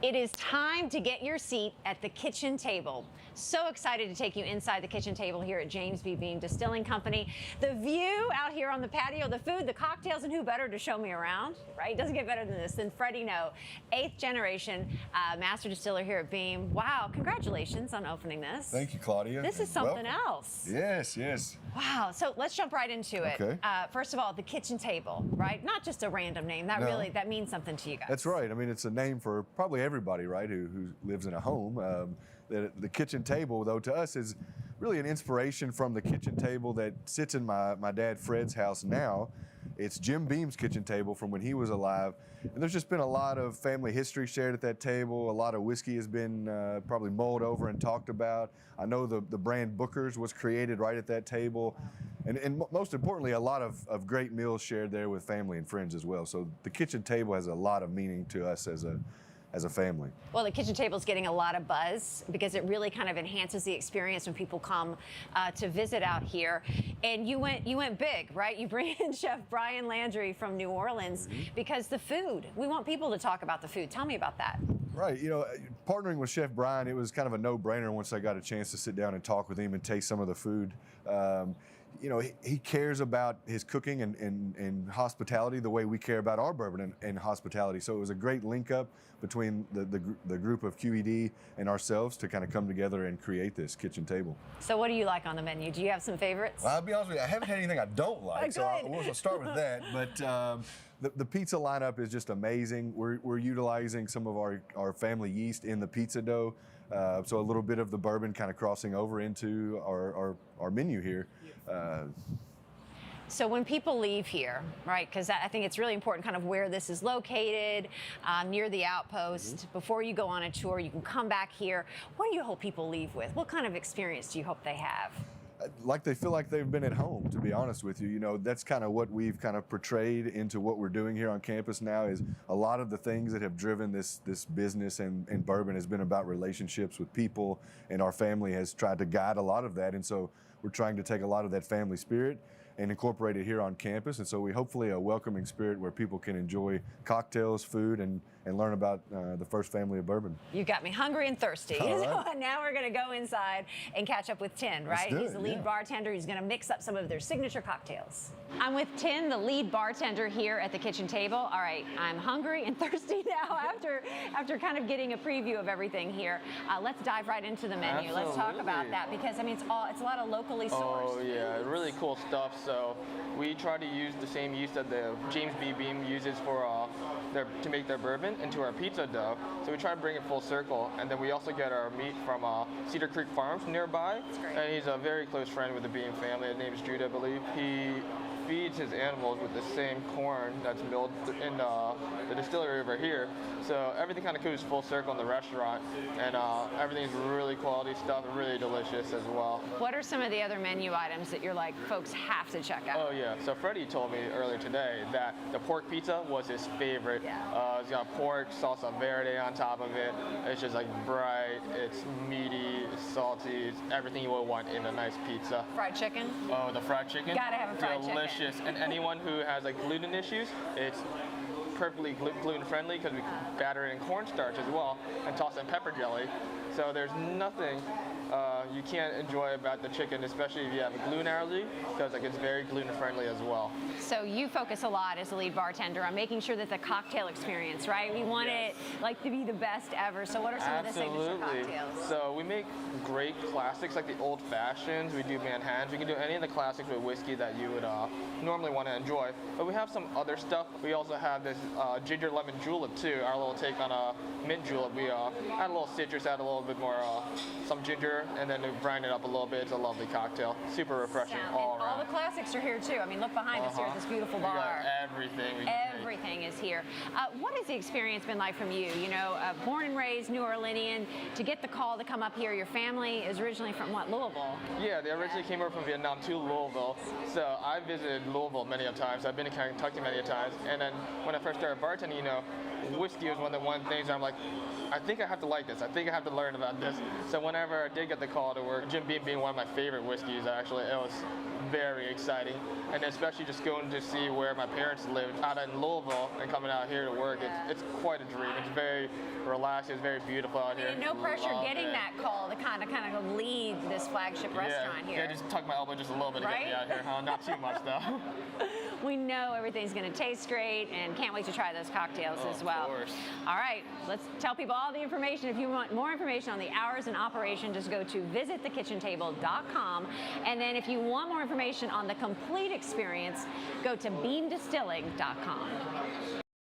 It is time to get your seat at the kitchen table. So excited to take you inside the kitchen table here at James B. Beam Distilling Company. The view out here on the patio, the food, the cocktails, and who better to show me around, right? Doesn't get better than this than Freddie No, 8th generation master distiller here at Beam. Wow, congratulations on opening this. Thank you, Claudia. This is something else. Yes, yes. Wow, so let's jump right into it. Okay. First of all, the kitchen table, right? Not just a random name. That that means something to you guys. That's right. I mean, it's a name for probably everybody, right, who lives in a home. The kitchen table, though, to us is really an inspiration from the kitchen table that sits in my dad Fred's house now. It's Jim Beam's kitchen table from when he was alive. And there's just been a lot of family history shared at that table. A lot of whiskey has been probably mulled over and talked about. I know the brand Booker's was created right at that table. And most importantly, a lot of great meals shared there with family and friends as well. So the kitchen table has a lot of meaning to us as a family. Well, the kitchen table is getting a lot of buzz because it really kind of enhances the experience when people come to visit out here. And you went big, right? You bring in Chef Brian Landry from New Orleans because the food. We want people to talk about the food. Tell me about that. Right, you know, partnering with Chef Brian, it was kind of a no-brainer once I got a chance to sit down and talk with him and taste some of the food. You know, he cares about his cooking and hospitality the way we care about our bourbon and hospitality. So it was a great link up between the group of QED and ourselves to kind of come together and create this kitchen table. So what do you like on the menu? Do you have some favorites? Well, I'll be honest with you, I haven't had anything I don't like, so we'll start with that. But the pizza lineup is just amazing. We're utilizing some of our family yeast in the pizza dough. So a little bit of the bourbon kind of crossing over into our menu here. So when people leave here, right, because I think it's really important kind of where this is located, near the outpost, before you go on a tour, you can come back here. What do you hope people leave with? What kind of experience do you hope they have? Like they feel like they've been at home, to be honest with you. You know, that's kind of what we've kind of portrayed into what we're doing here on campus now is a lot of the things that have driven this business and bourbon has been about relationships with people, and our family has tried to guide a lot of that. And so we're trying to take a lot of that family spirit and incorporate it here on campus. And so we hopefully a welcoming spirit where people can enjoy cocktails, food, and learn about the first family of bourbon. You got me hungry and thirsty. Right. So now we're going to go inside and catch up with Tin, right? He's the lead bartender. He's going to mix up some of their signature cocktails. I'm with Tin, the lead bartender here at the kitchen table. All right, I'm hungry and thirsty now after kind of getting a preview of everything here. Let's dive right into the menu. Absolutely. Let's talk about that because I mean it's a lot of locally sourced. Oh yeah, really cool stuff. So we try to use the same yeast that the James B. Beam uses for to make their bourbon into our pizza dough. So we try to bring it full circle, and then we also get our meat from Cedar Creek Farms nearby. That's great. And he's a very close friend with the Beam family. His name is Julep, I believe. He feeds his animals with the same corn that's milled in the distillery over here. So everything kind of goes full circle in the restaurant, and everything's really quality stuff and really delicious as well. What are some of the other menu items that you're like, folks have to check out? Oh yeah, so Freddie told me earlier today that the pork pizza was his favorite. Yeah. It's got pork, salsa verde on top of it. It's just like bright, it's meaty, it's salty, it's everything you would want in a nice pizza. Fried chicken? Oh, the fried chicken? Gotta have a fried chicken. Delicious. And anyone who has like gluten issues, it's perfectly gluten friendly because we batter it in cornstarch as well and toss in pepper jelly. So there's nothing you can't enjoy about the chicken, especially if you have a gluten allergy, because like it's very gluten friendly as well. So you focus a lot as a lead bartender on making sure that the cocktail experience, right? We want it like to be the best ever. So what are some of the signature cocktails? So we make great classics like the old fashions. We do Manhattans. We can do any of the classics with whiskey that you would normally want to enjoy. But we have some other stuff. We also have this ginger lemon julep too. Our little take on a mint julep. We add a little citrus, add a little bit more some ginger, and then we grind it up a little bit. It's a lovely cocktail. Super refreshing all around. All the classics are here too. I mean, look behind us here at this beautiful bar. Everything. Everything is here. What has the experience been like from you? You know, born and raised New Orleanian, to get the call to come up here. Your family is originally from what, Louisville? Yeah, they originally came over from Vietnam to Louisville. So I visited Louisville many times. I've been to Kentucky many times. And then when I first started bartending, you know, whiskey was one of the things I'm like, I think I have to like this. I think I have to learn about this. So whenever I did get the call to work, Jim Beam being one of my favorite whiskeys, actually, it was very exciting. And especially just going to see where my parents lived out in Louisville and coming out here to work, it's quite a dream. It's very relaxing. It's very beautiful out here. And no pressure getting that call to kind of lead this flagship restaurant here. Yeah, just tuck my elbow just a little bit to Right? get me out here. Huh? Not too much though. We know everything's going to taste great and can't wait to try those cocktails as well. Of course. All right, let's tell people all the information. If you want more information on the hours in operation, just go to visitthekitchentable.com. And then if you want more information on the complete experience, go to beamdistilling.com.